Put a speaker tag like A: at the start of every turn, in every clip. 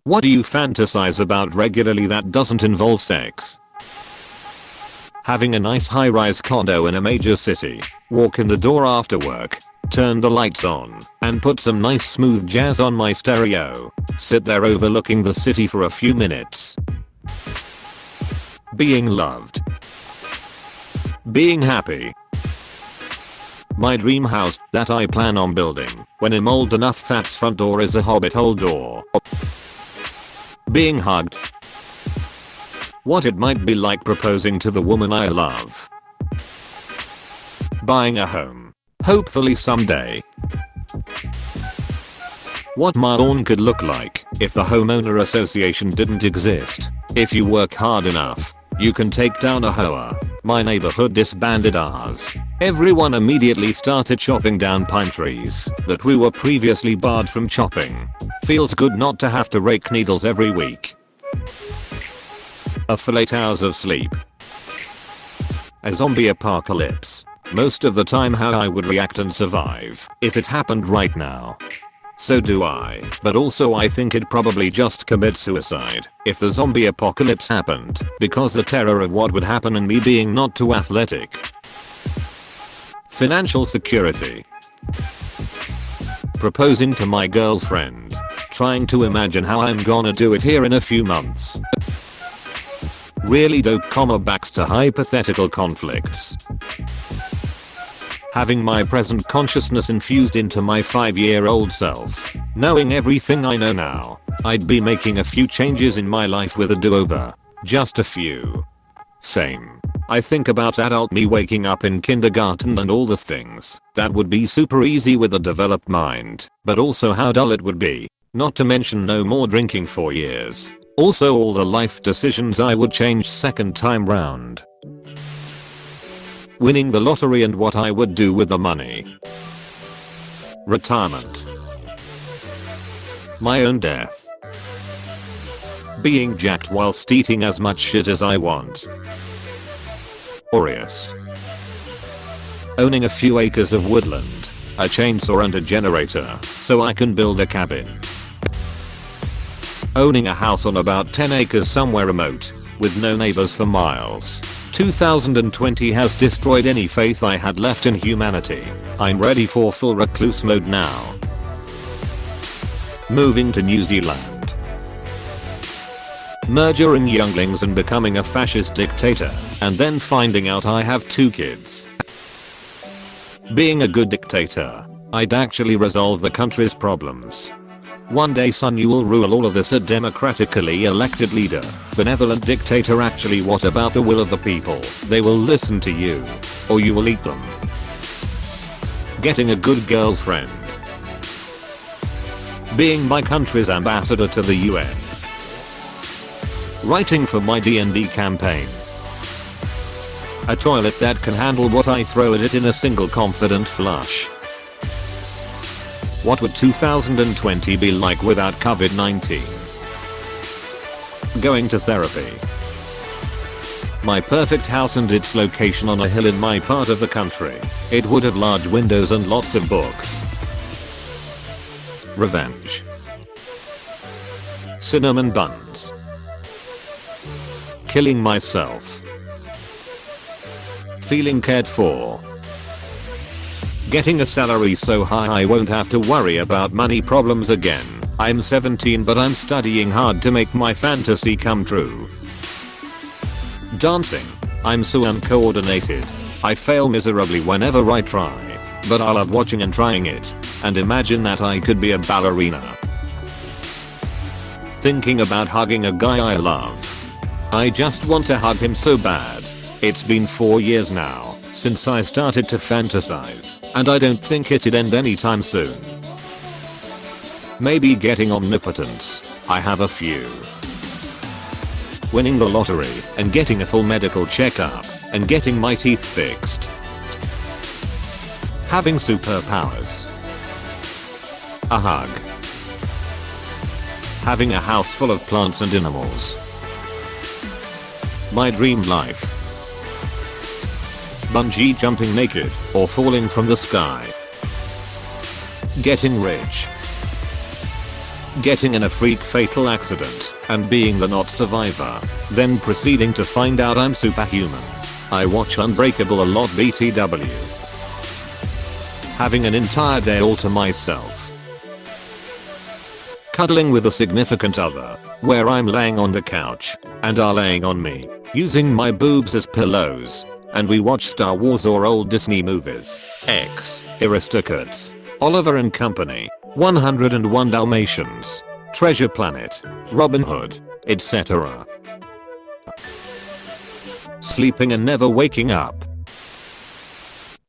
A: What do you fantasize about regularly that doesn't involve sex? Having a nice high-rise condo in a major city, walk in the door after work, turn the lights on, and put some nice smooth jazz on my stereo, sit there overlooking the city for a few minutes. Being loved. Being happy. My dream house that I plan on building when I'm old enough that's front door is a hobbit hole door. Being hugged. What it might be like proposing to the woman I love. Buying a home. Hopefully someday. What my lawn could look like if the homeowner association didn't exist. If you work hard enough, you can take down a hoa. My neighborhood disbanded ours. Everyone immediately started chopping down pine trees that we were previously barred from chopping. Feels good not to have to rake needles every week. A full 8 hours of sleep. A zombie apocalypse. Most of the time how I would react and survive if it happened right now. So do I, but also I think I'd probably just commit suicide if the zombie apocalypse happened because the terror of what would happen and me being not too athletic. Financial security. Proposing to my girlfriend. Trying to imagine how I'm gonna do it here in a few months. Really dope backs to hypothetical conflicts. Having my present consciousness infused into my 5-year-old self. Knowing everything I know now, I'd be making a few changes in my life with a do-over. Just a few. Same. I think about adult me waking up in kindergarten and all the things that would be super easy with a developed mind, but also how dull it would be. Not to mention no more drinking for years. Also all the life decisions I would change second time round. Winning the lottery and what I would do with the money. Retirement. My own death. Being jacked whilst eating as much shit as I want. Aureus. Owning a few acres of woodland, a chainsaw and a generator, so I can build a cabin. Owning a house on about 10 acres somewhere remote, with no neighbors for miles. 2020 has destroyed any faith I had left in humanity. I'm ready for full recluse mode now. Moving to New Zealand. Murdering younglings and becoming a fascist dictator, and then finding out I have 2 kids. Being a good dictator, I'd actually resolve the country's problems. One day son you will rule all of this a democratically elected leader, benevolent dictator actually what about the will of the people? They will listen to you. Or you will eat them. Getting a good girlfriend. Being my country's ambassador to the UN. Writing for my D&D campaign. A toilet that can handle what I throw at it in a single confident flush. What would 2020 be like without COVID-19? Going to therapy. My perfect house and its location on a hill in my part of the country. It would have large windows and lots of books. Revenge. Cinnamon buns. Killing myself. Feeling cared for. Getting a salary so high I won't have to worry about money problems again. I'm 17 but I'm studying hard to make my fantasy come true. Dancing. I'm so uncoordinated. I fail miserably whenever I try. But I love watching and trying it. And imagine that I could be a ballerina. Thinking about hugging a guy I love. I just want to hug him so bad. It's been 4 years now since I started to fantasize, and I don't think it'd end anytime soon. Maybe getting omnipotence. I have a few. Winning the lottery and getting a full medical checkup and getting my teeth fixed. Having superpowers. A hug. Having a house full of plants and animals. My dream life. Bungee jumping naked or falling from the sky. Getting rich. getting in a freak fatal accident and being the not survivor, then proceeding to find out I'm superhuman. I watch Unbreakable a lot BTW. Having an entire day all to myself. Cuddling with a significant other, where I'm laying on the couch and are laying on me, using my boobs as pillows, and we watch Star Wars or old Disney movies. X, Aristocats, Oliver and Company, 101 Dalmatians, Treasure Planet, Robin Hood, etc. Sleeping and never waking up.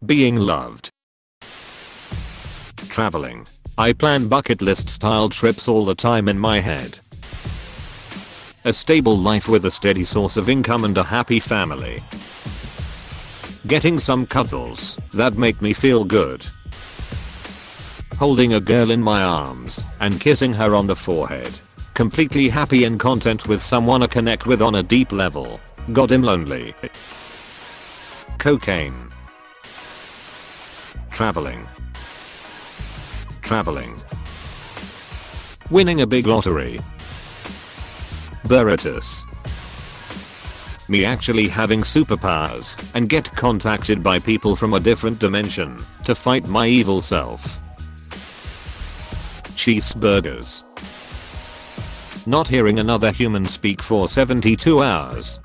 A: Being loved. Traveling. I plan bucket list style trips all the time in my head. A stable life with a steady source of income and a happy family. Getting some cuddles that make me feel good. Holding a girl in my arms and kissing her on the forehead. Completely happy and content with someone I connect with on a deep level. God, I'm lonely. Cocaine. Traveling. Winning a big lottery. Veritas. Me actually having superpowers and get contacted by people from a different dimension to fight my evil self. Cheeseburgers. Not hearing another human speak for 72 hours.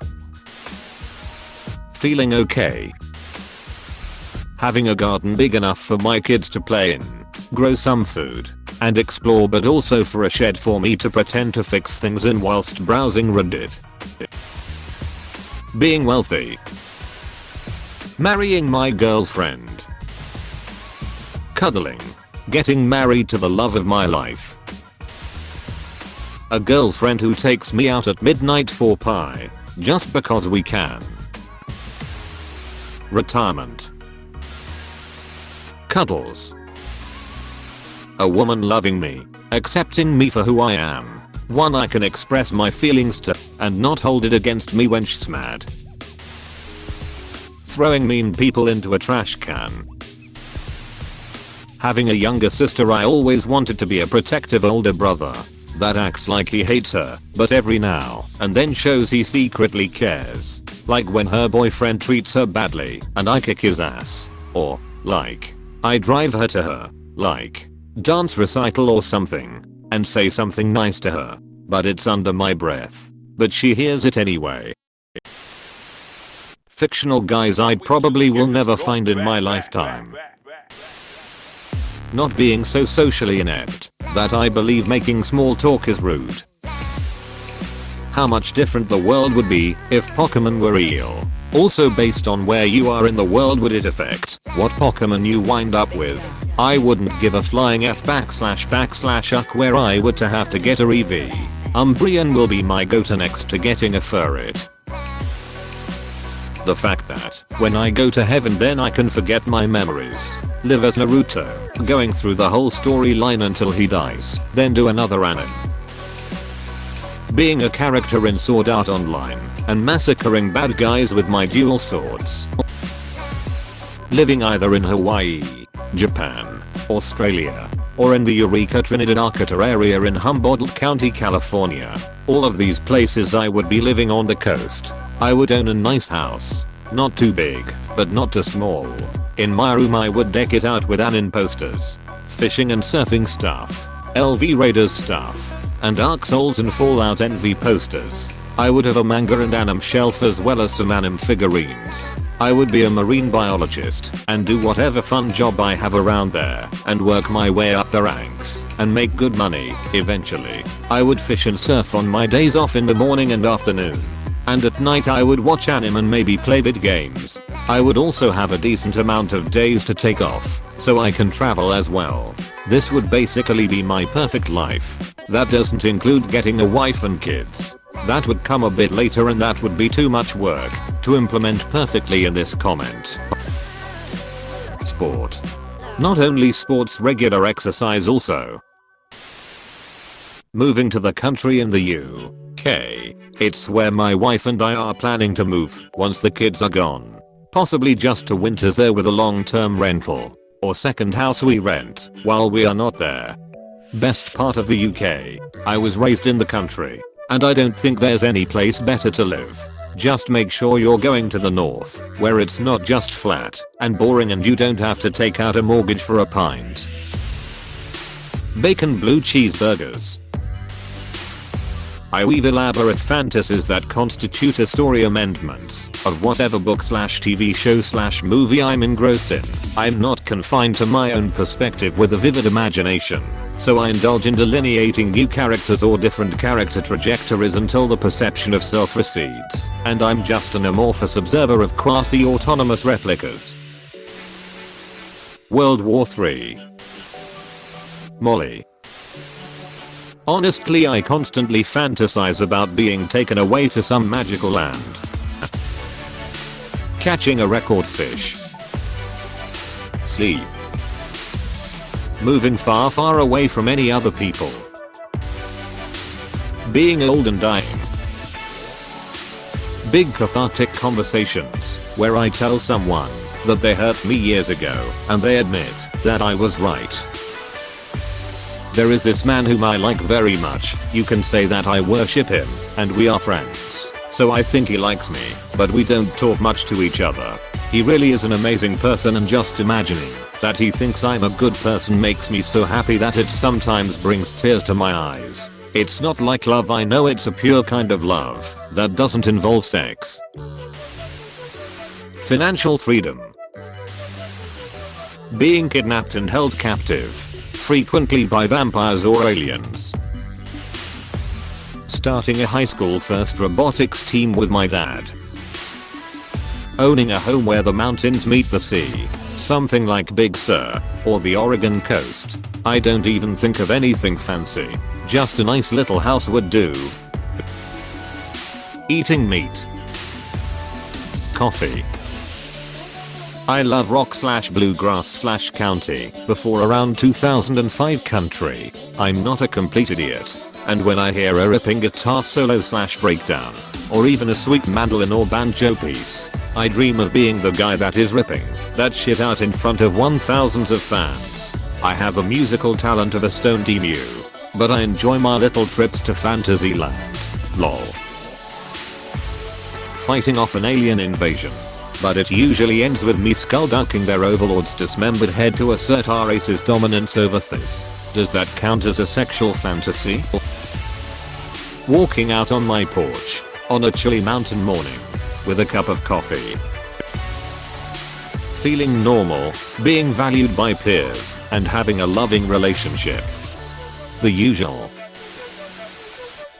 A: Feeling okay. Having a garden big enough for my kids to play in, grow some food, and explore, but also for a shed for me to pretend to fix things in whilst browsing Reddit. Being wealthy. Marrying my girlfriend. Cuddling. Getting married to the love of my life. A girlfriend who takes me out at midnight for pie, just because we can. Retirement. Cuddles. A woman loving me, accepting me for who I am. One I can express my feelings to and not hold it against me when she's mad. Throwing mean people into a trash can. Having a younger sister. I always wanted to be a protective older brother that acts like he hates her, but every now and then shows he secretly cares. Like when her boyfriend treats her badly and I kick his ass. Or, like, I drive her to her, like, dance recital or something, and say something nice to her, but it's under my breath. But she hears it anyway. Fictional guys I probably will never find in my lifetime. Not being so socially inept that I believe making small talk is rude. How much different the world would be if Pokemon were real. Also, based on where you are in the world, would it affect what Pokemon you wind up with? I wouldn't give a flying F / uck where I would to have to get a EV. Umbreon will be my go-to next to getting a Furret. The fact that when I go to heaven then I can forget my memories. Live as Naruto, going through the whole storyline until he dies, then do another anime. Being a character in Sword Art Online and massacring bad guys with my dual swords. Living either in Hawaii, Japan, Australia, or in the Eureka Trinidad Arcata area in Humboldt County, California. All of these places I would be living on the coast. I would own a nice house. Not too big, but not too small. In my room I would deck it out with anime posters, fishing and surfing stuff, LV Raiders stuff, and Dark Souls and Fallout Envy posters. I would have a manga and anime shelf as well as some anime figurines. I would be a marine biologist and do whatever fun job I have around there and work my way up the ranks and make good money eventually. I would fish and surf on my days off in the morning and afternoon. And at night I would watch anime and maybe play vid games. I would also have a decent amount of days to take off so I can travel as well. This would basically be my perfect life. That doesn't include getting a wife and kids. That would come a bit later and that would be too much work to implement perfectly in this comment. Sport. Not only sports, regular exercise also. Moving to the country in the UK. It's where my wife and I are planning to move once the kids are gone. Possibly just to winters there with a long-term rental or second house we rent while we are not there. Best part of the UK. I was raised in the country, and I don't think there's any place better to live. Just make sure you're going to the north, where it's not just flat and boring and you don't have to take out a mortgage for a pint. Bacon blue cheeseburgers. I weave elaborate fantasies that constitute a story amendments of whatever book/TV show/movie I'm engrossed in. I'm not confined to my own perspective with a vivid imagination, so I indulge in delineating new characters or different character trajectories until the perception of self recedes, and I'm just an amorphous observer of quasi-autonomous replicas. World War III. Molly. Honestly, I constantly fantasize about being taken away to some magical land. Catching a record fish. Sleep. Moving far away from any other people. Being old and dying. Big cathartic conversations where I tell someone that they hurt me years ago and they admit that I was right. There is this man whom I like very much. You can say that I worship him, and we are friends. So I think he likes me, but we don't talk much to each other. He really is an amazing person, and just imagining that he thinks I'm a good person makes me so happy that it sometimes brings tears to my eyes. It's not like love, I know it's a pure kind of love that doesn't involve sex. Financial freedom. Being kidnapped and held captive, frequently by vampires or aliens. Starting a high school first robotics team with my dad. Owning a home where the mountains meet the sea, something like Big Sur or the Oregon coast. I don't even think of anything fancy, just a nice little house would do. Eating meat. Coffee. I love rock/bluegrass/county before around 2005 country. I'm not a complete idiot, and when I hear a ripping guitar solo/breakdown, or even a sweet mandolin or banjo piece, I dream of being the guy that is ripping that shit out in front of thousands of fans. I have the musical talent of a stoned emu, but I enjoy my little trips to Fantasyland. Lol. Fighting off an alien invasion, but it usually ends with me skull-ducking their overlord's dismembered head to assert our race's dominance over this. Does that count as a sexual fantasy? Walking out on my porch on a chilly mountain morning with a cup of coffee. Feeling normal, being valued by peers, and having a loving relationship. The usual.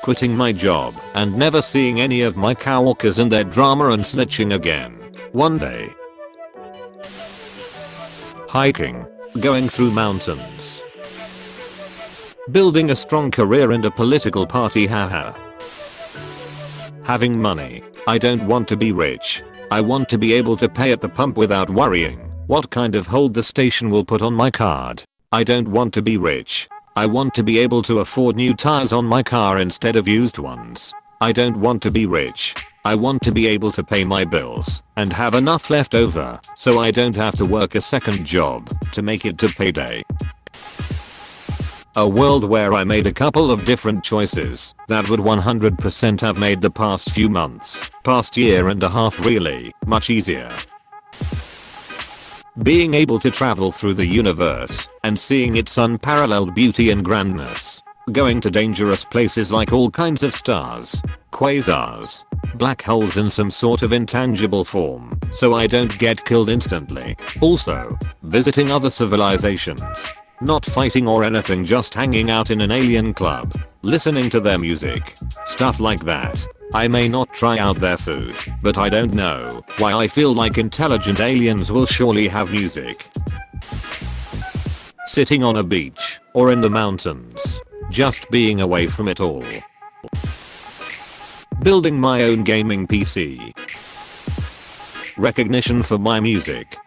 A: Quitting my job and never seeing any of my coworkers and their drama and snitching again. One day. Hiking. Going through mountains. Building a strong career and a political party, haha. Having money. I don't want to be rich. I want to be able to pay at the pump without worrying what kind of hold the station will put on my card. I don't want to be rich. I want to be able to afford new tires on my car instead of used ones. I don't want to be rich. I want to be able to pay my bills and have enough left over so I don't have to work a second job to make it to payday. A world where I made a couple of different choices that would 100% have made the past few months, past year and a half really much easier. Being able to travel through the universe and seeing its unparalleled beauty and grandness. Going to dangerous places like all kinds of stars, quasars, black holes in some sort of intangible form, so I don't get killed instantly. Also, visiting other civilizations. Not fighting or anything, just hanging out in an alien club, listening to their music. Stuff like that. I may not try out their food, but I don't know why I feel like intelligent aliens will surely have music. Sitting on a beach or in the mountains. Just being away from it all. Building my own gaming PC. Recognition for my music.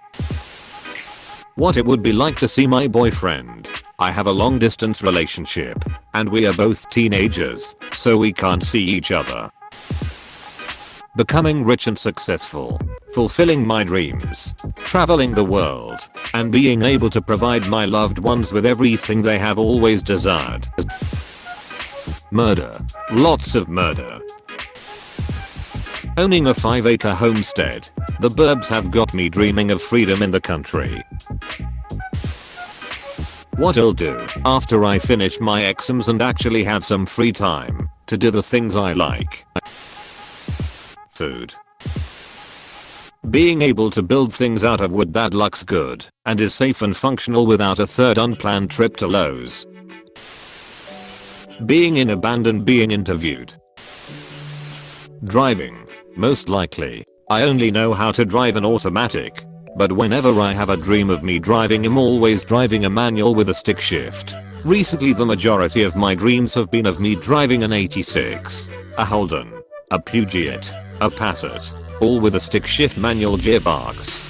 A: What it would be like to see my boyfriend. I have a long distance relationship, and we are both teenagers, so we can't see each other. Becoming rich and successful. fulfilling my dreams, traveling the world, and being able to provide my loved ones with everything they have always desired. Murder. Lots of murder. Owning a 5-acre homestead, the burbs have got me dreaming of freedom in the country. What I'll do after I finish my exams and actually have some free time to do the things I like. Food. Being able to build things out of wood that looks good and is safe and functional without a third unplanned trip to Lowe's. Being in a band and being interviewed. Driving. Most likely, I only know how to drive an automatic, but whenever I have a dream of me driving, I'm always driving a manual with a stick shift. Recently the majority of my dreams have been of me driving an 86, a Holden, a Puget, a Passat, all with a stick shift manual gearbox.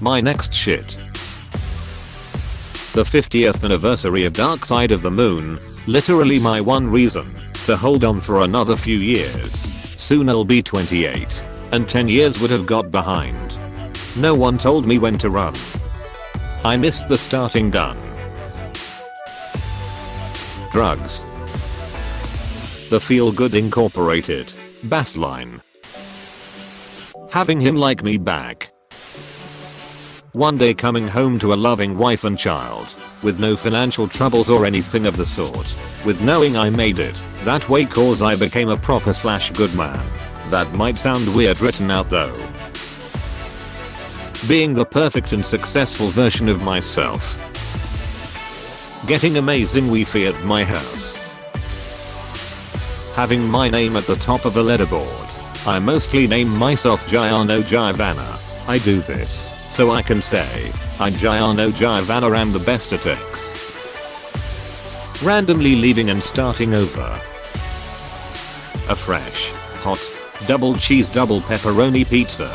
A: My next shit. The 50th anniversary of Dark Side of the Moon, literally my one reason to hold on for another few years. Soon I'll be 28, and 10 years would have got behind. No one told me when to run. I missed the starting gun. Drugs. The Feel Good Incorporated bass line. Having him like me back. One day coming home to a loving wife and child, with no financial troubles or anything of the sort, with knowing I made it that way cause I became a proper / good man. That might sound weird written out though. Being the perfect and successful version of myself. Getting amazing Wi-Fi at my house. Having my name at the top of a leaderboard. I mostly name myself Giano Giovanna. I do this so I can say, I'm Giano Giovanna, I'm the best at X. Randomly leaving and starting over. A fresh, hot, double cheese double pepperoni pizza.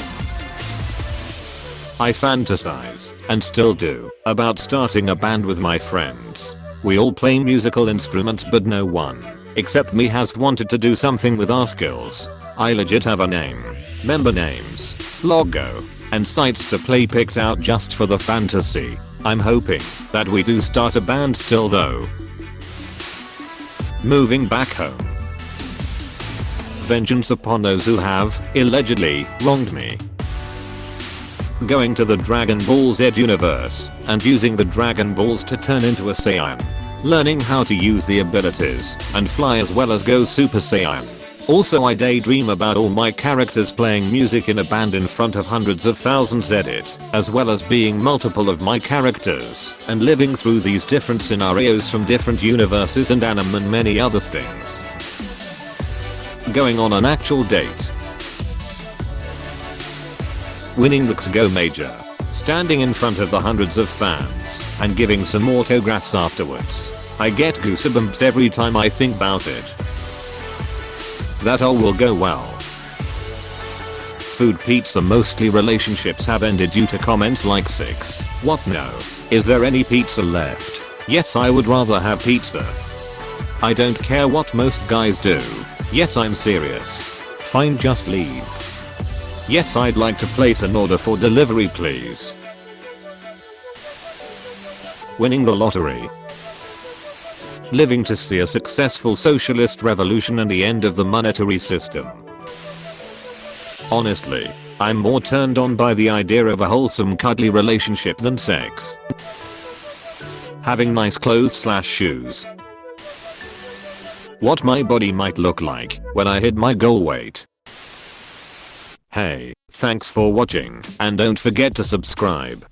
A: I fantasize, and still do, about starting a band with my friends. We all play musical instruments but no one, except me, has wanted to do something with our skills. I legit have a name, member names, logo, and sites to play picked out just for the fantasy. I'm hoping that we do start a band still though. Moving back home. Vengeance upon those who have, allegedly, wronged me. Going to the Dragon Ball Z universe and using the Dragon Balls to turn into a Saiyan. Learning how to use the abilities and fly as well as go Super Saiyan. Also I daydream about all my characters playing music in a band in front of hundreds of thousands edit, as well as being multiple of my characters and living through these different scenarios from different universes and anime and many other things. Going on an actual date. Winning the XGO Major. Standing in front of the hundreds of fans and giving some autographs afterwards. I get goosebumps every time I think about it. That all will go well. Food pizza. Mostly relationships have ended due to comments like 6. What no? Is there any pizza left? Yes, I would rather have pizza. I don't care what most guys do. Yes, I'm serious. Fine, just leave. Yes, I'd like to place an order for delivery please. Winning the lottery. Living to see a successful socialist revolution and the end of the monetary system. Honestly, I'm more turned on by the idea of a wholesome cuddly relationship than sex. Having nice clothes / shoes. What my body might look like when I hit my goal weight. Hey, thanks for watching and don't forget to subscribe.